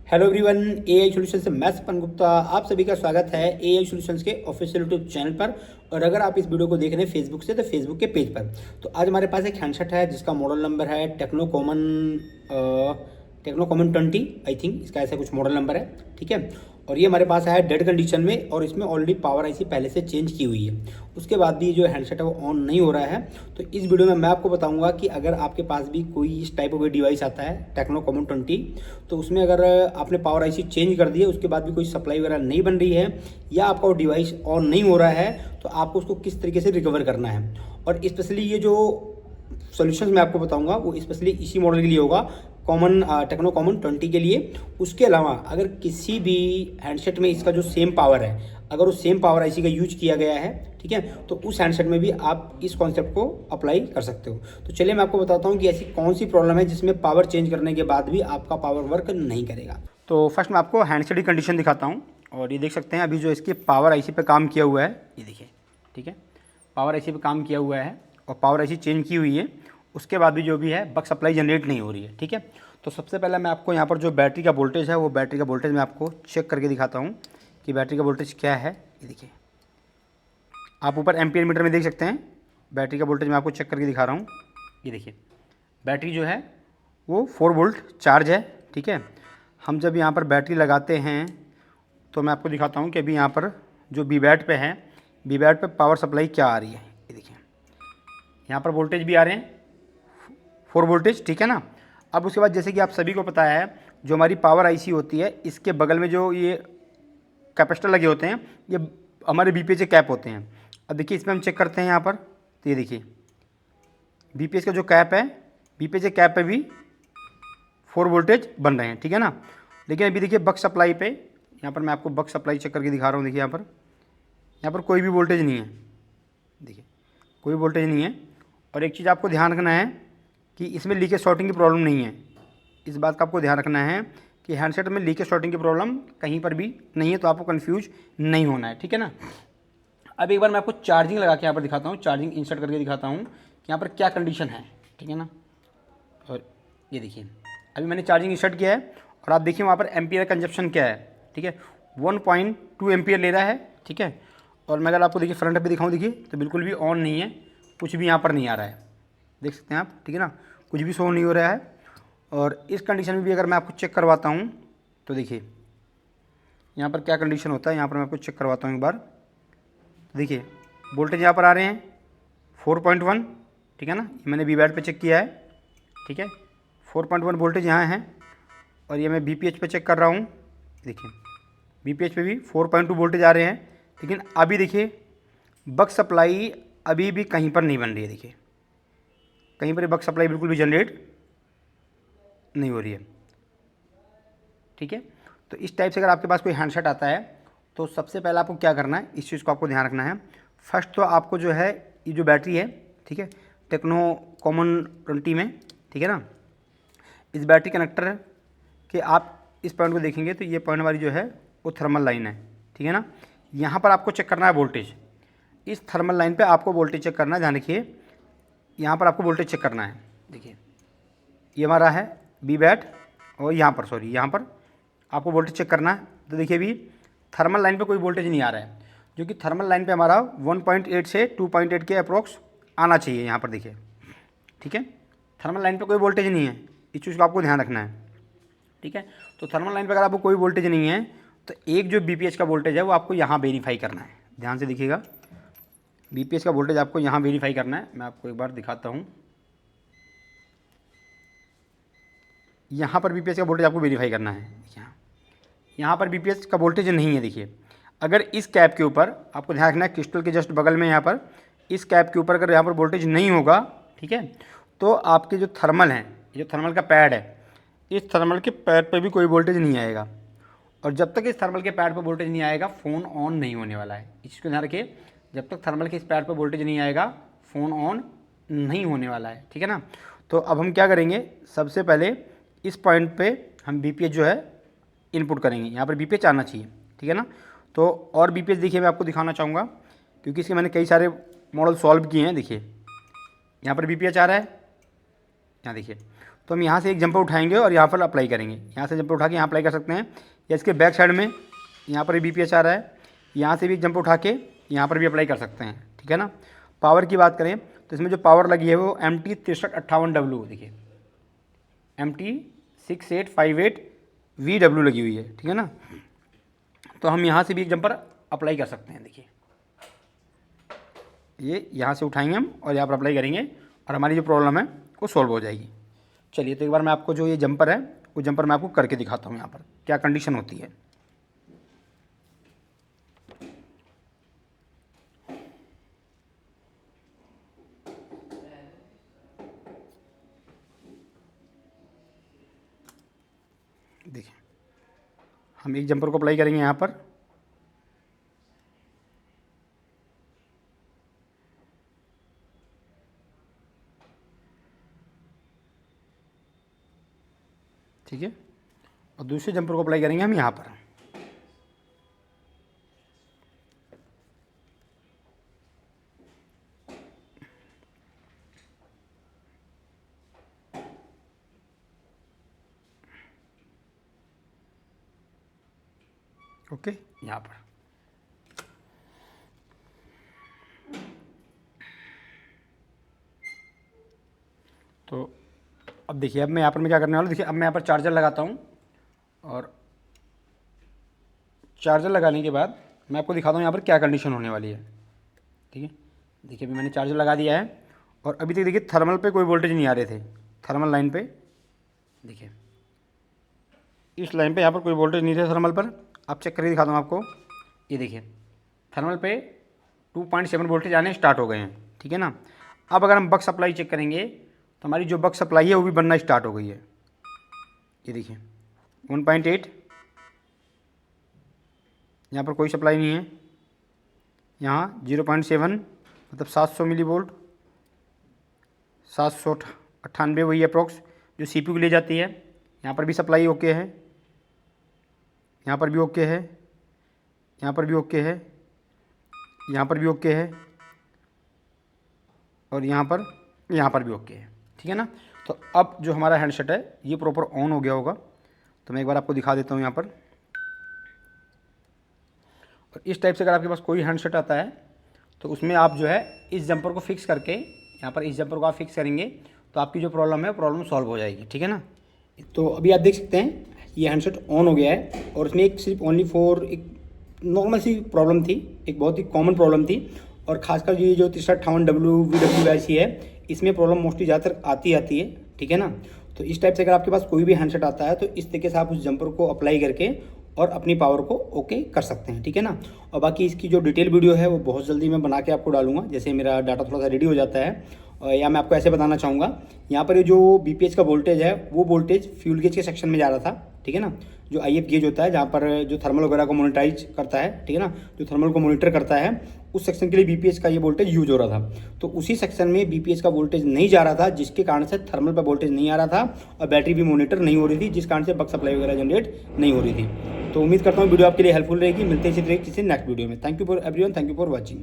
Hello everyone, AI solution से मैं सपन गुप्ता आप सभी का स्वागत है एआई सॉल्यूशंस के ऑफिशियल यूट्यूब चैनल पर। और अगर आप इस वीडियो को देख रहे हैं फेसबुक से तो फेसबुक के पेज पर। तो आज हमारे पास एक हैंडसेट है जिसका मॉडल नंबर है टेक्नो कॉमन 20 आई थिंक इसका ऐसा कुछ मॉडल नंबर है। ठीक है, और ये हमारे पास है डेड कंडीशन में और इसमें ऑलरेडी पावर आईसी पहले से चेंज की हुई है। उसके बाद भी जो हैंडसेट है वो ऑन नहीं हो रहा है। तो इस वीडियो में मैं आपको बताऊंगा कि अगर आपके पास भी कोई इस टाइप का कोई डिवाइस आता है टेक्नो कॉमन 20, तो उसमें अगर आपने पावर आईसी चेंज कर दी है उसके बाद भी कोई सप्लाई वगैरह नहीं बन रही है या आपका वो डिवाइस ऑन नहीं हो रहा है, तो आपको उसको किस तरीके से रिकवर करना है। और स्पेशली ये जो सॉल्यूशंस मैं आपको बताऊंगा वो स्पेशली इसी मॉडल के लिए होगा, टेक्नो कॉमन 20 के लिए। उसके अलावा अगर किसी भी हैंडसेट में इसका जो सेम पावर है, अगर वो सेम पावर आईसी का यूज किया गया है, ठीक है, तो उस हैंडसेट में भी आप इस कॉन्सेप्ट को अप्लाई कर सकते हो। तो चलिए मैं आपको बताता हूँ कि ऐसी कौन सी प्रॉब्लम है जिसमें पावर चेंज करने के बाद भी आपका पावर वर्क नहीं करेगा। तो फर्स्ट मैं आपको हैंडसेट की कंडीशन दिखाता हूँ। और ये देख सकते हैं अभी जो इसकी पावर आईसी पे काम किया हुआ है, ये देखिए, ठीक है, पावर आईसी पे काम किया हुआ है और पावर आईसी चेंज की हुई है। उसके बाद भी जो भी है बक सप्लाई जनरेट नहीं हो रही है। ठीक है, तो सबसे पहले मैं आपको यहाँ पर जो बैटरी का वोल्टेज है वो बैटरी का वोल्टेज मैं आपको चेक करके दिखाता हूँ कि बैटरी का वोल्टेज क्या है। ये देखिए, आप ऊपर एम्पियर मीटर में देख सकते हैं बैटरी का वोल्टेज मैं आपको चेक करके दिखा रहा हूँ। ये देखिए, बैटरी जो है वो 4 वोल्ट चार्ज है। ठीक है, हम जब यहाँ पर बैटरी लगाते हैं तो मैं आपको दिखाता हूँ कि अभी यहाँ पर जो वी बैट पे है, वी बैट पे पावर सप्लाई क्या आ रही है। ये देखिए, यहाँ पर वोल्टेज भी आ रहे हैं 4 वोल्टेज, ठीक है ना। अब उसके बाद जैसे कि आप सभी को पता है जो हमारी पावर आईसी होती है इसके बगल में जो ये कैपेसिटर लगे होते हैं ये हमारे बीपीएच के कैप होते हैं। अब देखिए इसमें हम चेक करते हैं यहाँ पर, तो ये देखिए बीपीएच का जो कैप है, बीपीएच के कैप पे भी 4 वोल्टेज बन रहे हैं, ठीक है ना। लेकिन अभी देखिए बक सप्लाई पे, यहाँ पर मैं आपको बक सप्लाई चेक करके दिखा रहा हूँ। देखिए यहाँ पर कोई भी वोल्टेज नहीं है, देखिए कोई वोल्टेज नहीं है। और एक चीज़ आपको ध्यान रखना है कि इसमें लीकेज शॉर्टिंग की प्रॉब्लम नहीं है। इस बात का आपको ध्यान रखना है कि हैंडसेट में लीकेज शॉर्टिंग की प्रॉब्लम कहीं पर भी नहीं है, तो आपको कंफ्यूज नहीं होना है, ठीक है ना। अब एक बार मैं आपको चार्जिंग लगा के यहाँ पर दिखाता हूँ, चार्जिंग इंसर्ट करके दिखाता हूँ कि यहाँ पर क्या कंडीशन है, ठीक है ना। और ये देखिए अभी मैंने चार्जिंग इंसर्ट किया है और आप देखिए वहाँ पर एम्पियर कंजप्शन क्या है, ठीक है, 1.2 एम्पियर ले रहा है, ठीक है। और मैं अगर आपको देखिए फ्रंट पे दिखाऊँ, देखिए तो बिल्कुल भी ऑन नहीं है, कुछ भी यहाँ पर नहीं आ रहा है, देख सकते हैं आप, ठीक है ना, कुछ भी शो नहीं हो रहा है। और इस कंडीशन में भी अगर मैं आपको चेक करवाता हूँ तो देखिए यहाँ पर क्या कंडीशन होता है, यहाँ पर मैं आपको चेक करवाता हूँ एक बार। तो देखिए वोल्टेज यहाँ पर आ रहे हैं 4.1, ठीक है ना, ये मैंने वी बैट पे चेक किया है, ठीक है, 4.1 वोल्टेज यहाँ है। और ये मैं बीपीएच पे चेक कर रहा हूँ, देखिए बीपीएच पे भी 4.2 वोल्टेज आ रहे हैं। लेकिन अभी देखिए बक सप्लाई अभी भी कहीं पर नहीं बन रही है, देखिए कहीं पर बक सप्लाई बिल्कुल भी जनरेट नहीं हो रही है, ठीक है। तो इस टाइप से अगर आपके पास कोई हैंडसेट आता है तो सबसे पहले आपको क्या करना है, इस चीज़ को आपको ध्यान रखना है। फर्स्ट तो आपको जो है ये जो बैटरी है, ठीक है, टेक्नो कॉमन 20 में, ठीक है ना, इस बैटरी कनेक्टर के आप इस पॉइंट को देखेंगे तो ये पॉइंट वाली जो है वो थर्मल लाइन है, ठीक है ना। यहाँ पर आपको चेक करना है वोल्टेज, इस थर्मल लाइन पे आपको वोल्टेज चेक करना है, ध्यान रखिए यहाँ पर आपको वोल्टेज चेक करना है। देखिए ये हमारा है वी बैट और यहाँ पर आपको वोल्टेज चेक करना है। तो देखिए अभी थर्मल लाइन पे कोई वोल्टेज नहीं आ रहा है, जो कि थर्मल लाइन पे हमारा 1.8 से 2.8 के अप्रोक्स आना चाहिए यहाँ पर, देखिए, ठीक है। थर्मल लाइन पे कोई वोल्टेज नहीं है, इस चीज़ को आपको ध्यान रखना है, ठीक है। तो थर्मल लाइन पर अगर आपको कोई वोल्टेज नहीं है तो एक जो बीपीएच का वोल्टेज है वो आपको यहाँ वेरीफाई करना है, ध्यान से देखिएगा, बीपीएच का वोल्टेज आपको यहाँ वेरीफाई करना है। मैं आपको एक बार दिखाता हूँ, यहाँ पर बीपीएच का वोल्टेज आपको वेरीफाई करना है। यहाँ पर बीपीएच का वोल्टेज नहीं है। देखिए अगर इस कैप के ऊपर आपको ध्यान रखना है, क्रिस्टल के जस्ट बगल में यहाँ पर इस कैप के ऊपर अगर यहाँ पर वोल्टेज नहीं होगा, ठीक है, तो आपके जो थर्मल हैं, जो थर्मल का पैड है, इस थर्मल के पैड पर भी कोई वोल्टेज नहीं आएगा। और जब तक इस थर्मल के पैड पर वोल्टेज नहीं आएगा फ़ोन ऑन नहीं होने वाला है। इस चीज़ को ध्यान रखिए, जब तक थर्मल के इस पैड पर वोल्टेज नहीं आएगा फ़ोन ऑन नहीं होने वाला है, ठीक है ना। तो अब हम क्या करेंगे, सबसे पहले इस पॉइंट पे हम बीपीएच जो है इनपुट करेंगे, यहाँ पर बीपीएच आना चाहिए, ठीक है ना। तो और बीपीएच देखिए मैं आपको दिखाना चाहूँगा क्योंकि इसके मैंने कई सारे मॉडल सॉल्व किए हैं। देखिए यहाँ पर बीपीएच आ रहा है, यहाँ देखिए, तो हम यहाँ से एक जंपर उठाएंगे और यहाँ पर अप्लाई करेंगे। यहाँ से जंपर उठा के यहाँ अप्लाई कर सकते हैं, या इसके बैक साइड में यहाँ पर भी BPH आ रहा है, यहाँ से भी एक जंपर उठा के यहाँ पर भी अप्लाई कर सकते हैं, ठीक है ना। पावर की बात करें तो इसमें जो पावर लगी है वो MT 6358W, देखिए MT 6858VW लगी हुई है, ठीक है ना। तो हम यहाँ से भी एक जंपर अप्लाई कर सकते हैं। देखिए ये यहाँ से उठाएंगे हम और यहाँ पर अप्लाई करेंगे और हमारी जो प्रॉब्लम है वो सॉल्व हो जाएगी। चलिए तो एक बार मैं आपको जो ये जंपर है वो जंपर मैं आपको करके दिखाता हूँ यहाँ पर क्या कंडीशन होती है। देखिए हम एक जंपर को अप्लाई करेंगे यहाँ पर, ठीक है, और दूसरे जंपर को अप्लाई करेंगे हम यहाँ पर। ओके, यहाँ पर तो अब देखिए, अब मैं यहाँ पर मैं क्या करने वाला हूँ, देखिए अब मैं यहाँ पर चार्जर लगाता हूँ और चार्जर लगाने के बाद मैं आपको दिखाता हूँ यहाँ पर क्या कंडीशन होने वाली है, ठीक है। देखिए अभी मैंने चार्जर लगा दिया है और अभी तक देखिए थर्मल पे कोई वोल्टेज नहीं आ रहे थे, थर्मल लाइन पे देखिए इस लाइन पे यहाँ पर कोई वोल्टेज नहीं थे थर्मल पर। आप चेक करके दिखाता हूँ आपको, ये देखिए थर्मल पे 2.7 वोल्टेज आने स्टार्ट हो गए हैं, ठीक है ना। अब अगर हम बक सप्लाई चेक करेंगे तो हमारी जो बक सप्लाई है वो भी बनना स्टार्ट हो गई है। ये देखिए 1.8, यहाँ पर कोई सप्लाई नहीं है। यहाँ 0.7 मतलब 700 मिली वोल्ट, 798 वही अप्रोक्स जो CPU की ले जाती है। यहाँ पर भी सप्लाई ओके है, यहाँ पर भी ओके है, यहाँ पर भी ओके है, यहाँ पर भी ओके है और यहाँ पर भी ओके है, ठीक है ना। तो अब जो हमारा हैंडसेट है ये प्रॉपर ऑन हो गया होगा, तो मैं एक बार आपको दिखा देता हूँ यहाँ पर। और इस टाइप से अगर आपके पास कोई हैंडसेट आता है तो उसमें आप जो है इस जंपर को फिक्स करके यहाँ पर इस जंपर को आप फिक्स करेंगे तो आपकी जो प्रॉब्लम है प्रॉब्लम सॉल्व हो जाएगी, ठीक है ना। तो अभी आप देख सकते हैं ये हैंडसेट ऑन हो गया है और इसमें एक सिर्फ ओनली फॉर एक नॉर्मल सी प्रॉब्लम थी, एक बहुत ही कॉमन प्रॉब्लम थी। और खासकर ये जो 6358WVWIC है इसमें प्रॉब्लम मोस्टली ज़्यादातर आती है, ठीक है ना। तो इस टाइप से अगर आपके पास कोई भी हैंडसेट आता है तो इस तरीके से आप उस जंपर को अप्लाई करके और अपनी पावर को ओके कर सकते हैं, ठीक है ना। और बाकी इसकी जो डिटेल वीडियो है वो बहुत जल्दी मैं बना के आपको डालूंगा, जैसे मेरा डाटा थोड़ा सा रेडी हो जाता है। या मैं आपको ऐसे बताना चाहूँगा, यहाँ पर ये जो BPH का वोल्टेज है वो वोल्टेज फ्यूल गेज के सेक्शन में जा रहा था, ठीक है ना। जो IF गेज होता है जहाँ पर जो थर्मल वगैरह को मॉनिटराइज करता है, ठीक है ना, जो थर्मल को मॉनिटर करता है, उस सेक्शन के लिए BPH का ये वोल्टेज यूज हो रहा था। तो उसी सेक्शन में BPH का वोल्टेज नहीं जा रहा था, जिसके कारण से थर्मल पर वोल्टेज नहीं आ रहा था और बैटरी भी मॉनिटर नहीं हो रही थी, जिस कारण से बक सप्लाई वगैरह जनरेट नहीं हो रही थी। तो उम्मीद करता हूँ वीडियो आपके लिए हेल्पफुल रहेगी। मिलते हैं इसी तरह किसी नेक्स्ट वीडियो में। Thank you for everyone, thank you for watching.